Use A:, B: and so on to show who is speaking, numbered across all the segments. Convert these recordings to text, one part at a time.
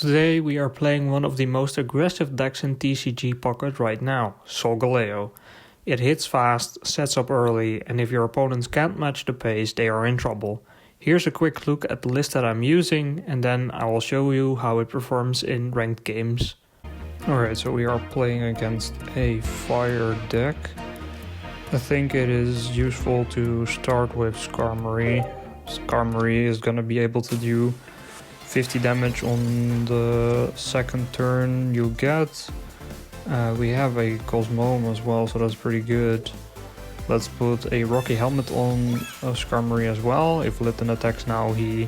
A: Today we are playing one of the most aggressive decks in TCG Pocket right now, Solgaleo. It hits fast, sets up early, and if your opponents can't match the pace, they are in trouble. Here's a quick look at the list that I'm using, and then I will show you how it performs in ranked games. Alright, so we are playing against a fire deck. I think it is useful to start with Skarmory. Skarmory is gonna be able to do 50 damage on the second turn you get. We have a Cosmoem as well, so that's pretty good. Let's put a Rocky Helmet on Skarmory as well. If Litten attacks now, he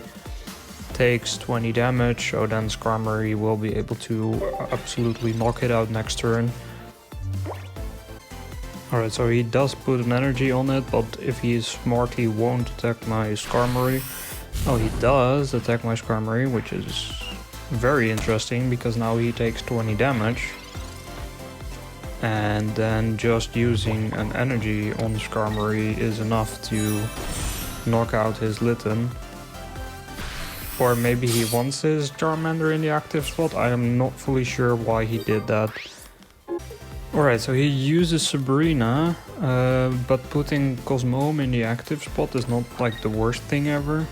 A: takes 20 damage, so then Skarmory will be able to absolutely knock it out next turn. Alright, so he does put an energy on it, but if he is smart, he won't attack my Skarmory. Oh, he does attack my Skarmory, which is very interesting because now he takes 20 damage. And then just using an energy on Skarmory is enough to knock out his Litten. Or maybe he wants his Charmander in the active spot. I am not fully sure why he did that. Alright, so he uses Sabrina, but putting Cosmoem in the active spot is not like the worst thing ever.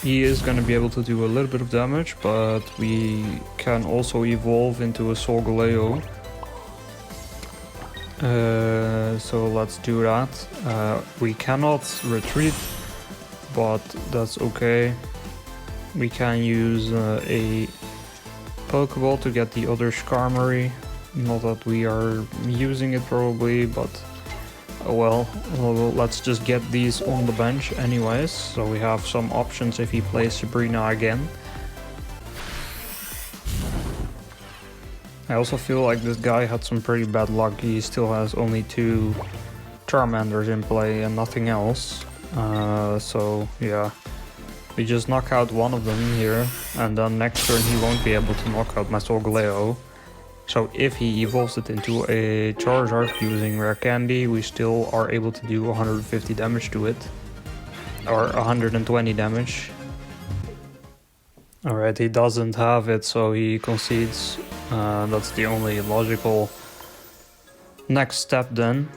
A: He is going to be able to do a little bit of damage, but we can also evolve into a Solgaleo. So let's do that. We cannot retreat, but that's okay. We can use a Pokeball to get the other Skarmory. Not that we are using it probably, but oh well, let's just get these on the bench anyways, so we have some options if he plays Sabrina again. I also feel like this guy had some pretty bad luck. He still has only 2 Charmanders in play and nothing else. So yeah, we just knock out one of them here, and then next turn he won't be able to knock out my Solgaleo. So if he evolves it into a Charizard using Rare Candy, we still are able to do 150 damage to it. Or 120 damage. Alright, he doesn't have it, so he concedes. That's the only logical next step then.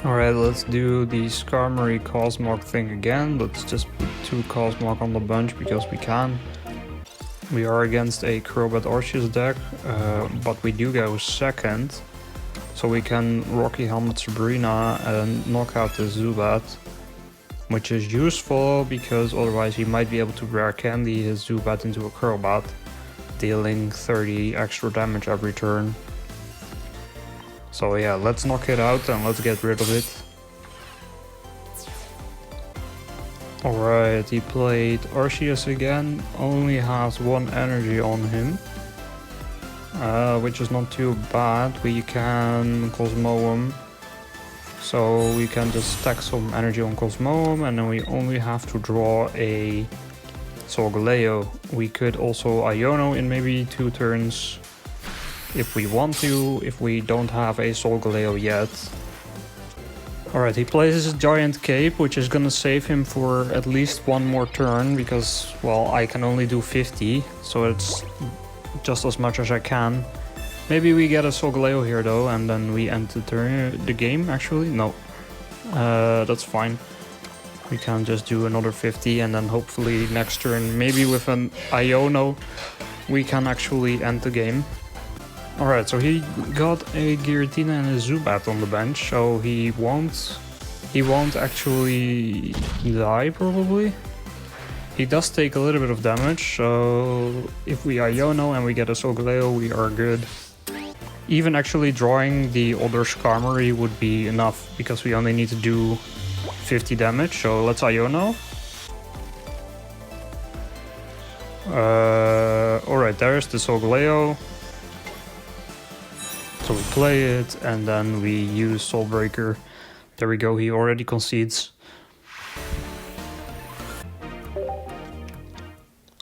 A: Alright, let's do the Skarmory Cosmog thing again. Let's just put 2 Cosmog on the bench because we can. We are against a Crobat Arceus deck, but we do go second. So we can Rocky Helmet Sabrina and knock out the Zubat. Which is useful because otherwise he might be able to Rare Candy his Zubat into a Crobat, dealing 30 extra damage every turn. So yeah, let's knock it out and let's get rid of it. Alright, he played Arceus again, only has 1 energy on him. Which is not too bad. We can Cosmoem. So we can just stack some energy on Cosmoem, and then we only have to draw a Solgaleo. We could also Iono in maybe 2 turns if we want to, if we don't have a Solgaleo yet. Alright, he plays his Giant Cape, which is gonna save him for at least 1 more turn, because, well, I can only do 50, so it's just as much as I can. Maybe we get a Solgaleo here though, and then we end the game, actually. No, that's fine. We can just do another 50, and then hopefully next turn, maybe with an Iono, we can actually end the game. Alright, so he got a Giratina and a Zubat on the bench, so he won't actually die probably. He does take a little bit of damage, so if we Iono and we get a Solgaleo, we are good. Even actually drawing the other Skarmory would be enough, because we only need to do 50 damage, so let's Iono. Alright, there's the Solgaleo. So we play it, and then we use Soul Breaker. There we go, he already concedes.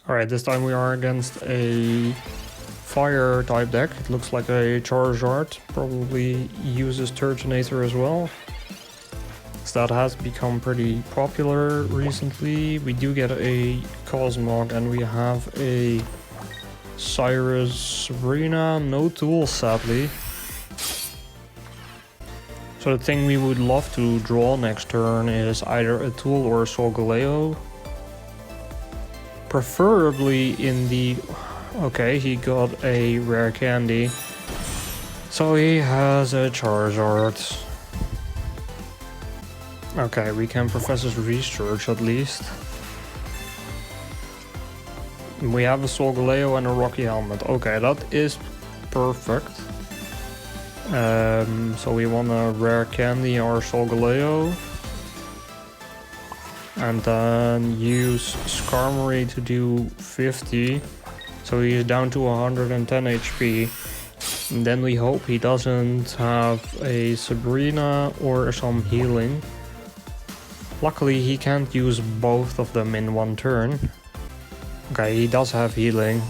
A: Alright, this time we are against a fire type deck. It looks like a Charizard, probably uses Turtonator as well. So that has become pretty popular recently. We do get a Cosmog and we have a Cyrus, Sabrina, no tools sadly. So the thing we would love to draw next turn is either a tool or a Solgaleo. Preferably in the... Okay, he got a rare candy. So he has a Charizard. Okay, we can Professor's Research at least. We have a Solgaleo and a Rocky Helmet. Okay, that is perfect. So we want a rare candy or Solgaleo. And then use Skarmory to do 50. So he is down to 110 HP. And then we hope he doesn't have a Sabrina or some healing. Luckily he can't use both of them in one turn. Okay, he does have healing.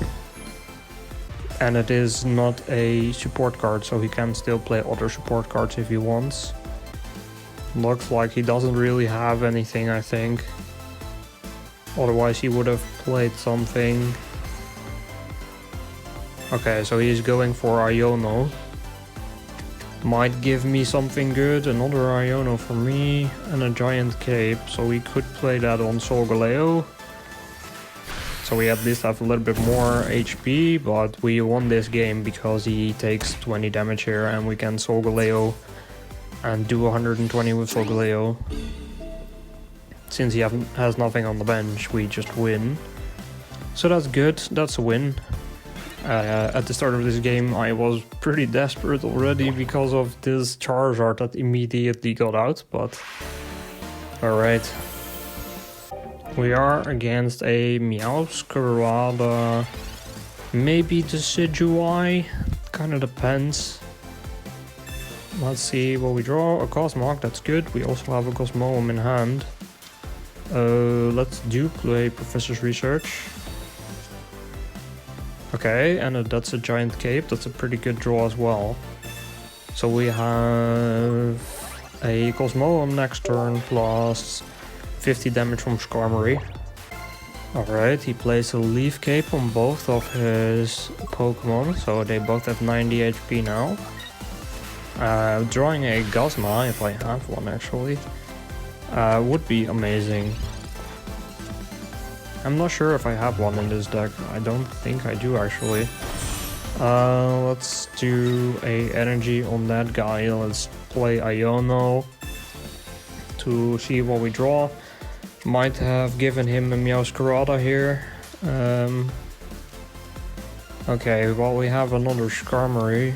A: And it is not a support card, so he can still play other support cards if he wants. Looks like he doesn't really have anything, I think. Otherwise he would have played something. Okay, so he's going for Iono. Might give me something good, another Iono for me, and a Giant Cape. So we could play that on Solgaleo. So we at least have a little bit more HP, but we won this game because he takes 20 damage here and we can Solgaleo and do 120 with Solgaleo. Since he has nothing on the bench, we just win. So that's good, that's a win. At the start of this game I was pretty desperate already because of this Charizard that immediately got out, but alright. We are against a Meowscarada, maybe Decidueye, kinda depends. Let's see what we draw. A Cosmog, that's good. We also have a Cosmoem in hand. Let's do play Professor's Research. Okay, and that's a Giant Cape, that's a pretty good draw as well. So we have a Cosmoem next turn plus 50 damage from Skarmory. Alright, he plays a Leaf Cape on both of his Pokemon, so they both have 90 HP now. Drawing a Guzma, if I have one actually, would be amazing. I'm not sure if I have one in this deck, I don't think I do actually. Let's do a energy on that guy, let's play Iono to see what we draw. Might have given him a Meowscarada here. Okay, well we have another Skarmory.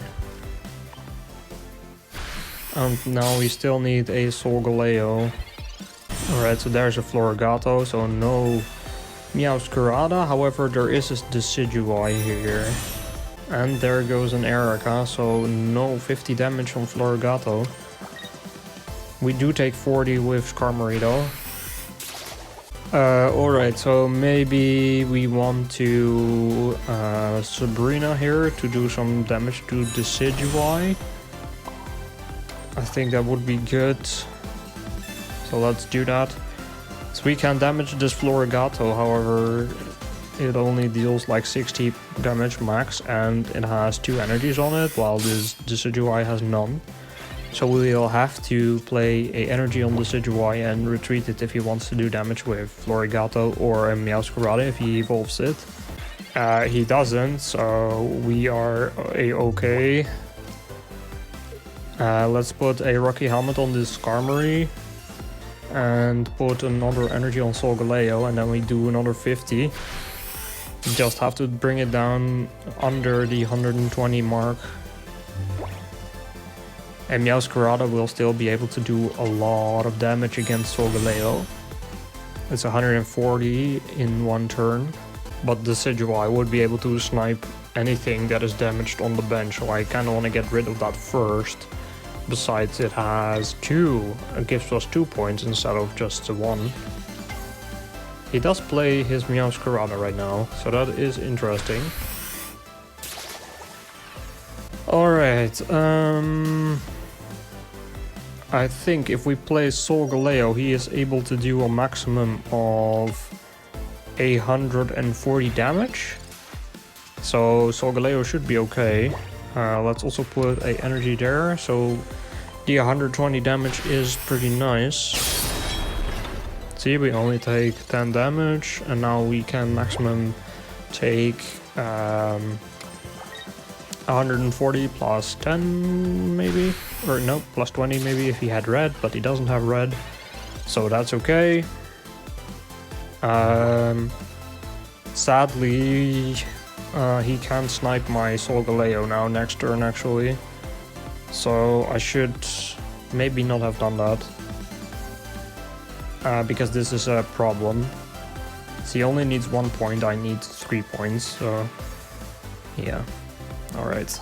A: And now we still need a Solgaleo. Alright, so there's a Florigato, so no Meowscarada. However, there is a Decidueye here. And there goes an Erica, so no 50 damage from Florigato. We do take 40 with Skarmory though. Alright, so maybe we want to Sabrina here to do some damage to Decidueye. I think that would be good. So let's do that. So we can damage this Florigato, however, it only deals like 60 damage max and it has 2 energies on it, while this Decidueye has none. So we'll have to play a energy on the Decidueye and retreat it if he wants to do damage with Florigato or a Meowscarada if he evolves it. He doesn't, so we are a-okay. Let's put a Rocky Helmet on this Skarmory and put another energy on Solgaleo, and then we do another 50. Just have to bring it down under the 120 mark. And Meowscarada will still be able to do a lot of damage against Solgaleo. It's 140 in one turn, but the Decidueye would be able to snipe anything that is damaged on the bench, so I kinda wanna get rid of that first. Besides, it has 2, it gives us 2 points instead of just 1. He does play his Meowscarada right now, so that is interesting. Alright, I think if we play Solgaleo, he is able to do a maximum of 140 damage. So Solgaleo should be okay. Let's also put a energy there, so the 120 damage is pretty nice. See, we only take 10 damage, and now we can maximum take 140 plus 10 maybe, or no, plus 20 maybe if he had red, but he doesn't have red, so that's okay. Sadly, he can't snipe my Solgaleo now next turn actually, so I should maybe not have done that, because this is a problem. So he only needs 1 point, I need 3 points, so yeah. Alright.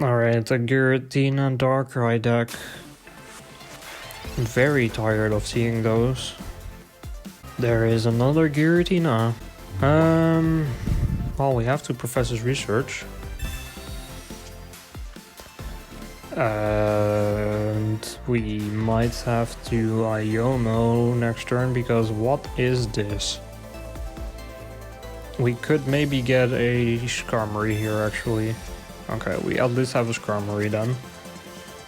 A: Alright, a Giratina and Darkrai deck. I'm very tired of seeing those. There is another Giratina. Well, we have to Professor's Research. And we might have to Iono next turn, because what is this? We could maybe get a Skarmory here actually. Okay, we at least have a Skarmory then.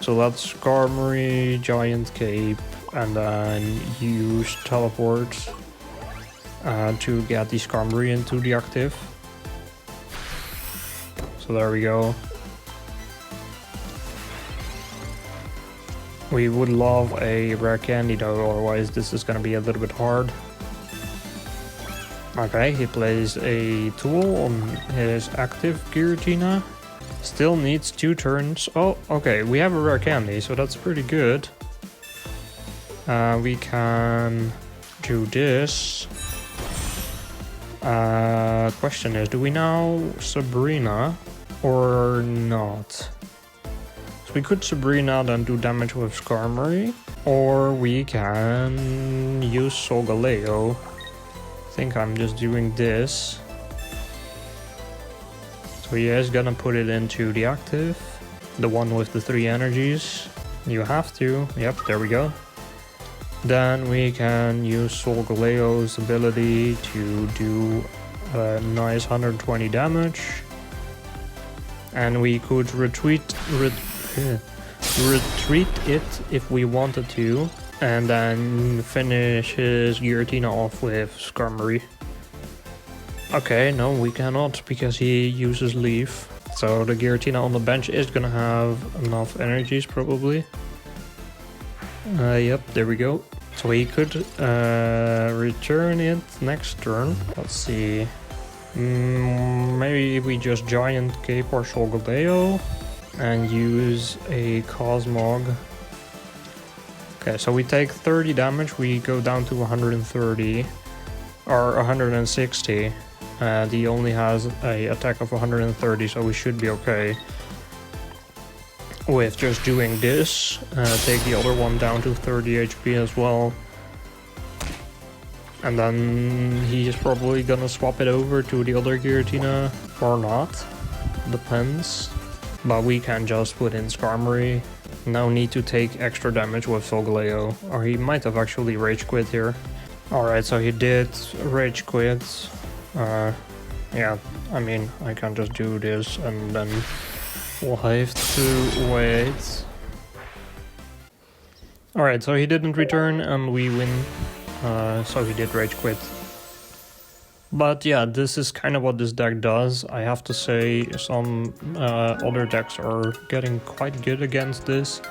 A: So let's Skarmory, Giant Cape, and then use Teleport to get the Skarmory into the active. So there we go. We would love a rare candy though, otherwise this is gonna be a little bit hard. Okay, he plays a tool on his active Giratina. Still needs 2 turns. Oh, okay, we have a rare candy, so that's pretty good. We can do this. Question is, do we now Sabrina or not? So we could Sabrina then do damage with Skarmory, or we can use Solgaleo. I think I'm just doing this. So he is gonna put it into the active, the one with the 3 energies. You have to, yep, there we go. Then we can use Solgaleo's ability to do a nice 120 damage. And we could retreat it if we wanted to, and then finish his Giratina off with Skarmory. Okay, no, we cannot, because he uses Leaf. So the Giratina on the bench is gonna have enough energies, probably. Yep, there we go. So he could return it next turn. Let's see. Maybe we just Giant Cape or Solgaleo and use a Cosmog. Okay, so we take 30 damage, we go down to 130 or 160. He only has a attack of 130, so we should be okay with just doing this. Take the other one down to 30 HP as well. And then he is probably gonna swap it over to the other Giratina or not. Depends. But we can just put in Skarmory. No need to take extra damage with Solgaleo. Or he might have actually Rage Quit here. Alright, so he did Rage Quit. Yeah, I mean, I can just do this and then we'll have to wait. Alright, so he didn't return and we win. So he did Rage Quit. But yeah, this is kind of what this deck does. I have to say some other decks are getting quite good against this.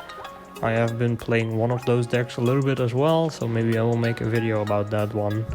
A: I have been playing one of those decks a little bit as well, so maybe I will make a video about that one.